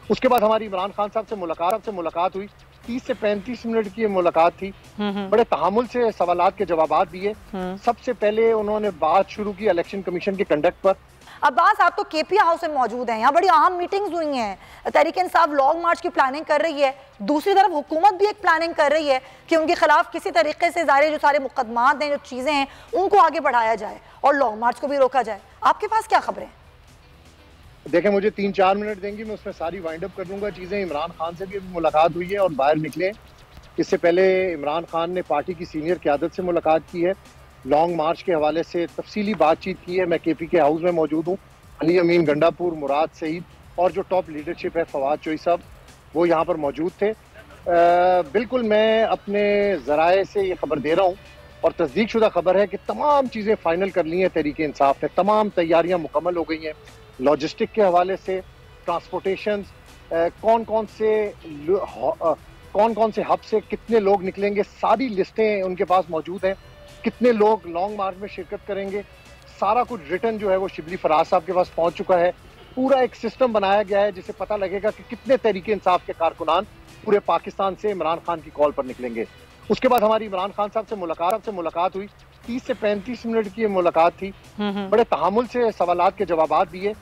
उसके बाद हमारी इमरान खान साहब से मुलाकात हुई। 30 से 35 मिनट की मुलाकात थी। बड़े तहामुल से सवालात के जवाबात दिए। सबसे पहले उन्होंने बात शुरू की इलेक्शन कमीशन के कंडक्ट पर। अब्बास, आप तो केपी हाउस में मौजूद हैं, यहाँ बड़ी अहम मीटिंग्स हुई हैं, तहरीक इंसाफ लॉन्ग मार्च की प्लानिंग कर रही है, दूसरी तरफ हुकूमत भी एक प्लानिंग कर रही है कि उनके खिलाफ किसी तरीके से जो सारे मुकदमात हैं, जो चीज़ें हैं, उनको आगे बढ़ाया जाए और लॉन्ग मार्च को भी रोका जाए। आपके पास क्या खबरें? देखें, मुझे 3-4 मिनट देंगी, मैं उसमें सारी वाइंड अप कर दूंगा चीज़ें। इमरान खान से भी मुलाकात हुई है और बाहर निकले। इससे पहले इमरान खान ने पार्टी की सीनियर क़यादत से मुलाकात की है, लॉन्ग मार्च के हवाले से तफसीली बातचीत की है। मैं केपी के हाउस में मौजूद हूँ। अली अमीन गंडापुर, मुराद सईद और जो टॉप लीडरशिप है, फवाद चोई साहब, वो यहाँ पर मौजूद थे। बिल्कुल मैं अपने ज़राए से ये खबर दे रहा हूँ और तस्दीक शुदा खबर है कि तमाम चीज़ें फाइनल कर ली हैं तहरीक इंसाफ ने। तमाम तैयारियाँ मुकम्मल हो गई हैं। लॉजिस्टिक के हवाले से, ट्रांसपोर्टेशन, कौन कौन से हब से कितने लोग निकलेंगे, सारी लिस्टें उनके पास मौजूद हैं। कितने लोग लॉन्ग मार्च में शिरकत करेंगे, सारा कुछ रिटर्न जो है वो शिबली फराज साहब के पास पहुंच चुका है। पूरा एक सिस्टम बनाया गया है जिससे पता लगेगा कि कितने तहरीक इंसाफ के कारकुनान पूरे पाकिस्तान से इमरान खान की कॉल पर निकलेंगे। उसके बाद हमारी इमरान खान साहब से मुलाकात हुई। 30 से 35 मिनट की मुलाकात थी। बड़े तहामुल से सवालात के जवाबात दिए।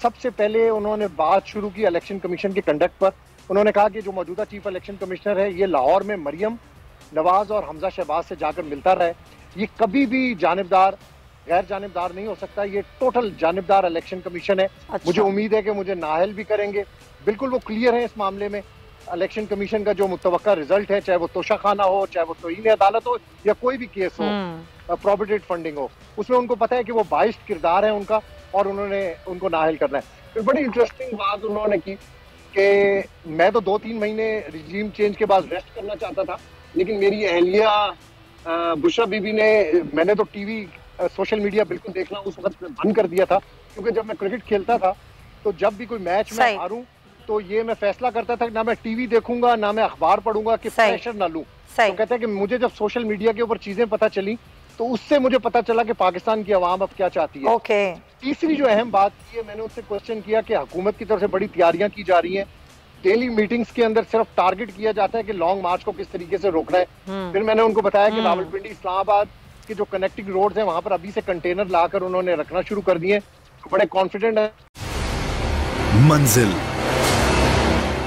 सबसे पहले उन्होंने बात शुरू की इलेक्शन कमीशन के कंडक्ट पर। उन्होंने कहा कि जो मौजूदा चीफ इलेक्शन कमिश्नर है, ये लाहौर में मरियम नवाज और हमजा शहबाज से जाकर मिलता रहे। ये कभी भी जानिबदार, गैर जानिबदार नहीं हो सकता। ये टोटल जानिबदार इलेक्शन कमीशन है। मुझे उम्मीद है कि मुझे नाअहल भी करेंगे। बिल्कुल वो क्लियर है इस मामले में। इलेक्शन कमीशन का जो मुतवक्का रिजल्ट है, चाहे वो तोशाखाना हो, चाहे वो तौहीन अदालत हो या कोई भी केस हो, प्रोहिबिटेड फंडिंग हो, उसमें उनको पता है कि वो बाइस्ड किरदार है उनका और उन्होंने उनको नाअहल करना है। फिर बड़ी इंटरेस्टिंग बात उन्होंने की कि मैं तो 2-3 महीने रिजीम चेंज के बाद रेस्ट करना चाहता था, लेकिन मेरी अहलिया बुशरा बीबी ने, मैंने तो टीवी सोशल मीडिया बिल्कुल देखना उस वक्त बंद कर दिया था, क्योंकि जब मैं क्रिकेट खेलता था तो जब भी कोई मैच में हारूं तो ये मैं फैसला करता था कि ना मैं टीवी देखूंगा ना मैं अखबार पढ़ूंगा कि प्रेशर ना लूं। तो कहते हैं कि मुझे जब सोशल मीडिया के ऊपर चीजें पता चली तो उससे मुझे पता चला कि पाकिस्तान की आवाम अब क्या चाहती है। तीसरी जो अहम बात की है, मैंने उससे क्वेश्चन किया कि हुकूमत की तरफ से बड़ी तैयारियां की जा रही हैं। डेली मीटिंग्स के अंदर सिर्फ टारगेट किया जाता है कि लॉन्ग मार्च को किस तरीके से रोकना है। फिर मैंने उनको बताया कि रावलपिंडी इस्लामाबाद के जो कनेक्टिंग रोड्स हैं वहां पर अभी से कंटेनर लाकर उन्होंने रखना शुरू कर दिए। तो बड़े कॉन्फिडेंट है। मंजिल,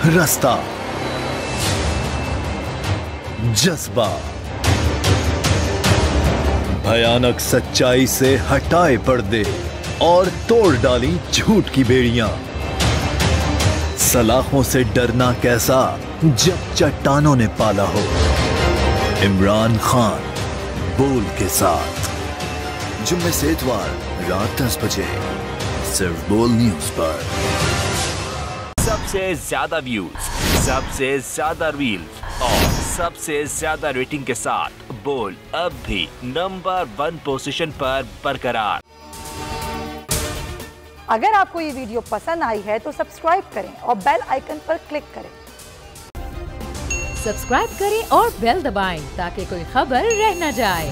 रास्ता, जज्बा, भयानक सच्चाई से हटाए पर्दे और तोड़ डाली झूठ की बेड़ियां। सलाखों से डरना कैसा जब चट्टानों ने पाला हो। इमरान खान बोल के साथ जुम्मे से इतवार रात 10 बजे सिर्फ बोल न्यूज पर। सबसे ज्यादा व्यूज, सबसे ज्यादा रील्स और सबसे ज्यादा रेटिंग के साथ बोल अब भी नंबर 1 पोजीशन पर बरकरार। अगर आपको ये वीडियो पसंद आई है तो सब्सक्राइब करें और बेल आइकन पर क्लिक करें। सब्सक्राइब करें और बेल दबाएं ताकि कोई खबर रह न जाए।